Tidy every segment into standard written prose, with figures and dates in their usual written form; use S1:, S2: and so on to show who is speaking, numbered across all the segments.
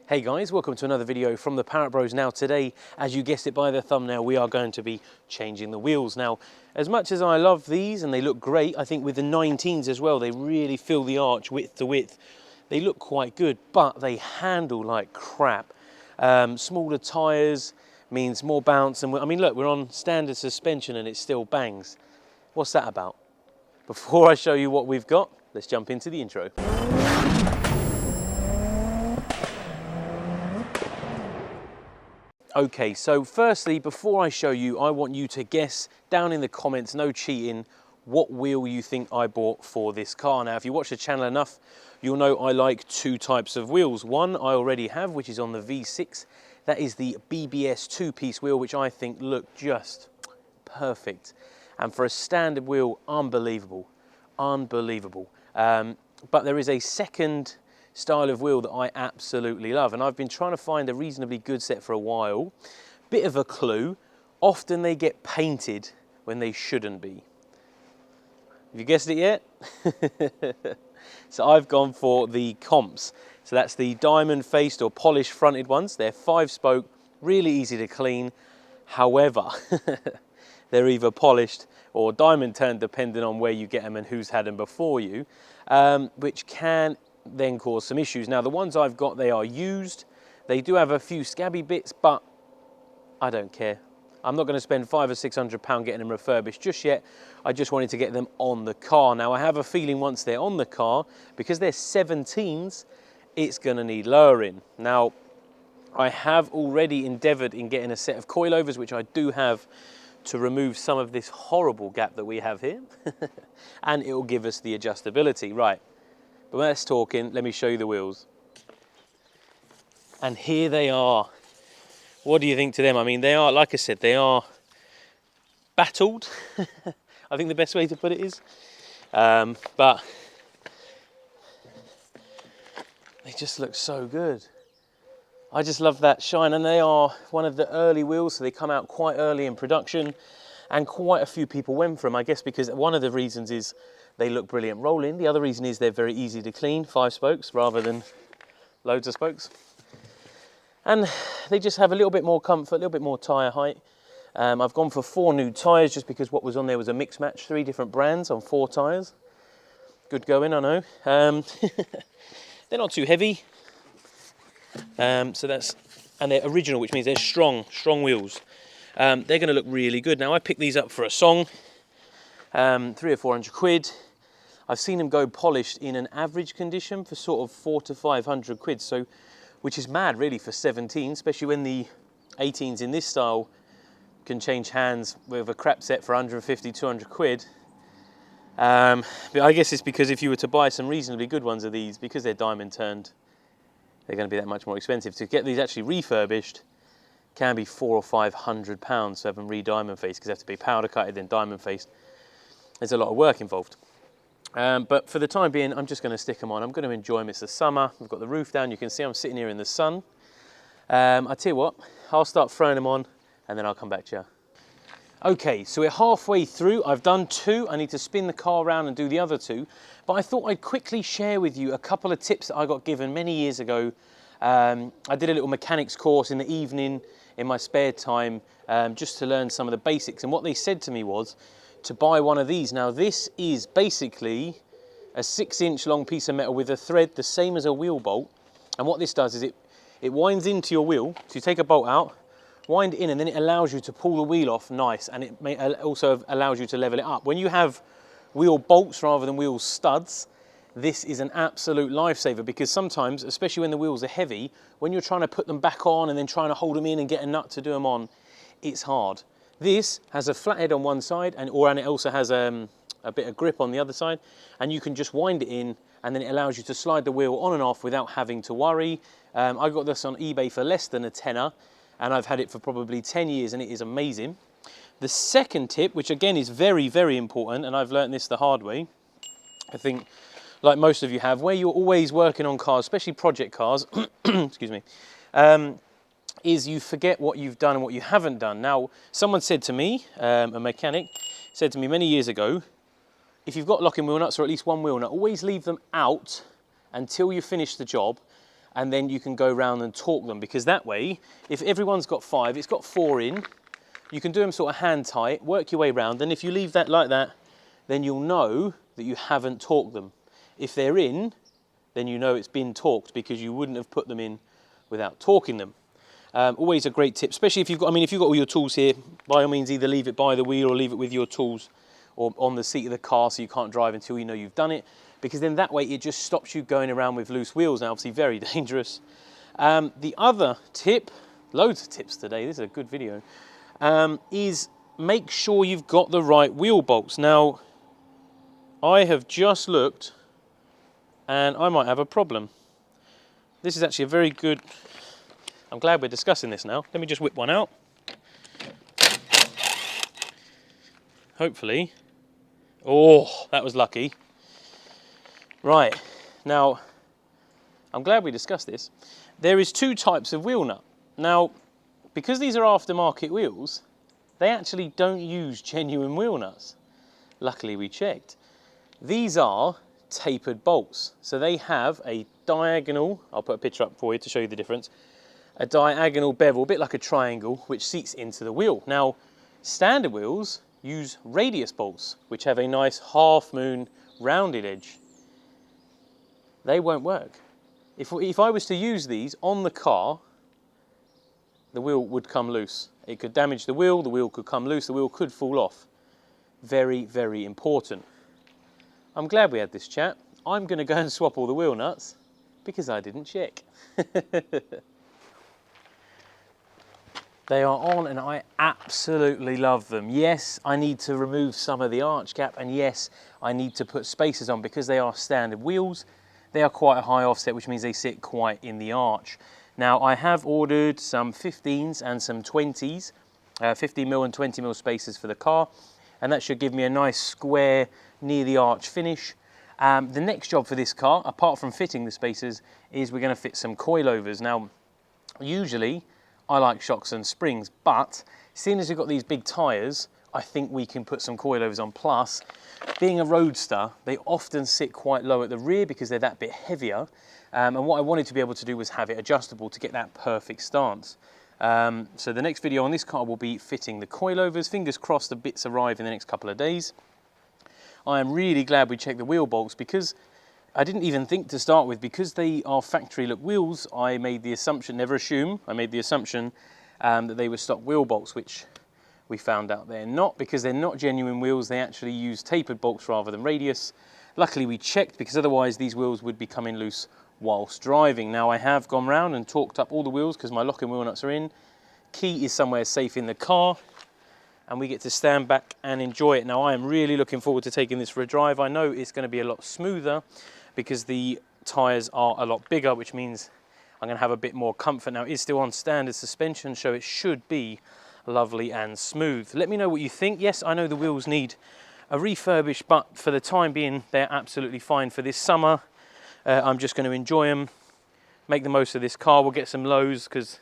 S1: Hey guys, welcome to another video from the Parrot Bros. Now today, as you guessed it by the thumbnail, we are going to be changing the wheels. Now, as much as I love these and they look great, I think with the 19s as well, they really fill the arch width to width. They look quite good, but they handle like crap. Smaller tyres means more bounce, and I mean look, we're on standard suspension and it still bangs. What's that about? Before I show you what we've got, let's jump into the intro. Okay, so firstly, before I show you, I want you to guess down in the comments, no cheating, what wheel you think I bought for this car. Now, if you watch the channel enough, you'll know I like two types of wheels. One I already have, which is on the V6. That is the BBS two-piece wheel, which I think look just perfect. And for a standard wheel, unbelievable, unbelievable. But there is a second style of wheel that I absolutely love, and I've been trying to find a reasonably good set for a while. Bit of a clue, often they get painted when they shouldn't be. Have you guessed it yet? So I've gone for the comps. So that's the diamond faced or polished fronted ones. They're 5-spoke, really easy to clean. However, they're either polished or diamond turned depending on where you get them and who's had them before you, which can then cause some issues. Now the ones I've got, they are used. They do have a few scabby bits, but I don't care. I'm not going to spend £500 or £600 getting them refurbished just yet. I just wanted to get them on the car. Now I have a feeling once they're on the car, because they're 17s, it's going to need lowering. Now I have already endeavoured in getting a set of coilovers, which I do have, to remove some of this horrible gap that we have here. And it will give us the adjustability. Right. But when that's talking, let me show you the wheels. And here they are. What do you think to them? I mean, they are, like I said, they are battled. I think the best way to put it is. But they just look so good. I just love that shine. And they are one of the early wheels, so they come out quite early in production. And quite a few people went for them, I guess, because one of the reasons is they look brilliant rolling. The other reason is they're very easy to clean, 5 spokes rather than loads of spokes. And they just have a little bit more comfort, a little bit more tyre height. I've gone for 4 new tyres just because what was on there was a mix match, 3 different brands on 4 tyres. Good going, I know. They're not too heavy. So that's, and they're original, which means they're strong wheels. They're going to look really good. Now I picked these up for a song, 300 or 400 quid. I've seen them go polished in an average condition for sort of 400 to 500 quid. So, which is mad really for 17, especially when the 18s in this style can change hands with a crap set for 150, 200 quid. But I guess it's because if you were to buy some reasonably good ones of these, because they're diamond turned, they're going to be that much more expensive. To get these actually refurbished can be £400 or £500 to have them re-diamond faced, because they have to be powder coated then diamond faced. There's a lot of work involved. But for the time being, I'm just going to stick them on. I'm going to enjoy them. It's the summer. We've got the roof down. You can see I'm sitting here in the sun. I tell you what, I'll start throwing them on and then I'll come back to you. Okay, so we're halfway through. I've done 2. I need to spin the car around and do the other 2. But I thought I'd quickly share with you a couple of tips that I got given many years ago. I did a little mechanics course in the evening in my spare time just to learn some of the basics. And what they said to me was to buy one of these. Now this is basically a 6-inch long piece of metal with a thread the same as a wheel bolt. And what this does is it winds into your wheel. So you take a bolt out, wind in, and then it allows you to pull the wheel off nice, and it also allows you to level it up. When you have wheel bolts rather than wheel studs, this is an absolute lifesaver, because sometimes, especially when the wheels are heavy, when you're trying to put them back on and then trying to hold them in and get a nut to do them on, it's hard. This has a flathead on one side, and it also has a bit of grip on the other side, and you can just wind it in, and then it allows you to slide the wheel on and off without having to worry. I got this on eBay for less than a tenner, and I've had it for probably 10 years, and it is amazing. The second tip, which again is very, very important, and I've learned this the hard way, I think like most of you have, where you're always working on cars, especially project cars, excuse me, is you forget what you've done and what you haven't done. Now, someone said to me, a mechanic, said to me many years ago, if you've got locking wheel nuts or at least one wheel nut, always leave them out until you finish the job, and then you can go around and torque them, because that way, if everyone's got 5, it's got 4 in, you can do them sort of hand tight, work your way around, and if you leave that like that, then you'll know that you haven't torqued them. If they're in, then you know it's been torqued, because you wouldn't have put them in without torquing them. Always a great tip, especially if you've got, I mean, if you've got all your tools here, by all means either leave it by the wheel or leave it with your tools or on the seat of the car, so you can't drive until you know you've done it, because then that way it just stops you going around with loose wheels. Now obviously very dangerous. The other tip, loads of tips today, this is a good video, is make sure you've got the right wheel bolts. Now I have just looked and I might have a problem. This is actually a very good, I'm glad we're discussing this now. Let me just whip one out. Hopefully. Oh, that was lucky. Right, now, I'm glad we discussed this. There is 2 types of wheel nut. Now, because these are aftermarket wheels, they actually don't use genuine wheel nuts. Luckily we checked. These are tapered bolts. So they have a diagonal, I'll put a picture up for you to show you the difference, a diagonal bevel, a bit like a triangle, which seats into the wheel. Now, standard wheels use radius bolts, which have a nice half moon rounded edge. They won't work. If I was to use these on the car, the wheel would come loose. It could damage the wheel could come loose, the wheel could fall off. Very, very important. I'm glad we had this chat. I'm going to go and swap all the wheel nuts because I didn't check. They are on and I absolutely love them. Yes, I need to remove some of the arch gap, and yes, I need to put spacers on because they are standard wheels. They are quite a high offset, which means they sit quite in the arch. Now, I have ordered some 15s and some 20s, 50mm and 20mm spacers for the car, and that should give me a nice square near the arch finish. The next job for this car, apart from fitting the spacers, is we're going to fit some coilovers. Now, usually I like shocks and springs, but seeing as we've got these big tyres, I think we can put some coilovers on. Plus, being a roadster, they often sit quite low at the rear because they're that bit heavier. And what I wanted to be able to do was have it adjustable to get that perfect stance. So the next video on this car will be fitting the coilovers. Fingers crossed the bits arrive in the next couple of days. I am really glad we checked the wheel bolts, because I didn't even think to start with, because they are factory look wheels, I made the assumption, never assume, I made the assumption that they were stock wheel bolts, which we found out they're not, because they're not genuine wheels. They actually use tapered bolts rather than radius. Luckily we checked, because otherwise these wheels would be coming loose whilst driving. Now I have gone round and torqued up all the wheels because my locking wheel nuts are in. Key is somewhere safe in the car, and we get to stand back and enjoy it. Now I am really looking forward to taking this for a drive. I know it's going to be a lot smoother because the tyres are a lot bigger, which means I'm going to have a bit more comfort. Now it is still on standard suspension, so it should be lovely and smooth. Let me know what you think. Yes, I know the wheels need a refurbish, but for the time being they're absolutely fine for this summer. I'm just going to enjoy them, make the most of this car. We'll get some lows because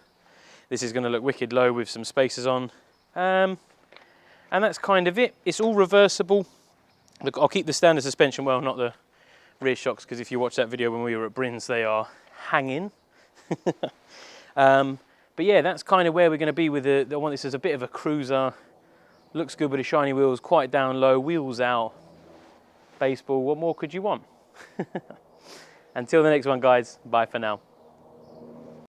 S1: this is going to look wicked low with some spacers on. And that's kind of it. It's all reversible. Look, I'll keep the standard suspension, well, not the rear shocks, because if you watch that video when we were at Brins, they are hanging. But yeah, that's kind of where we're going to be with the, I want this as a bit of a cruiser. Looks good with the shiny wheels, quite down low, wheels out. Baseball, what more could you want? Until the next one, guys, bye for now.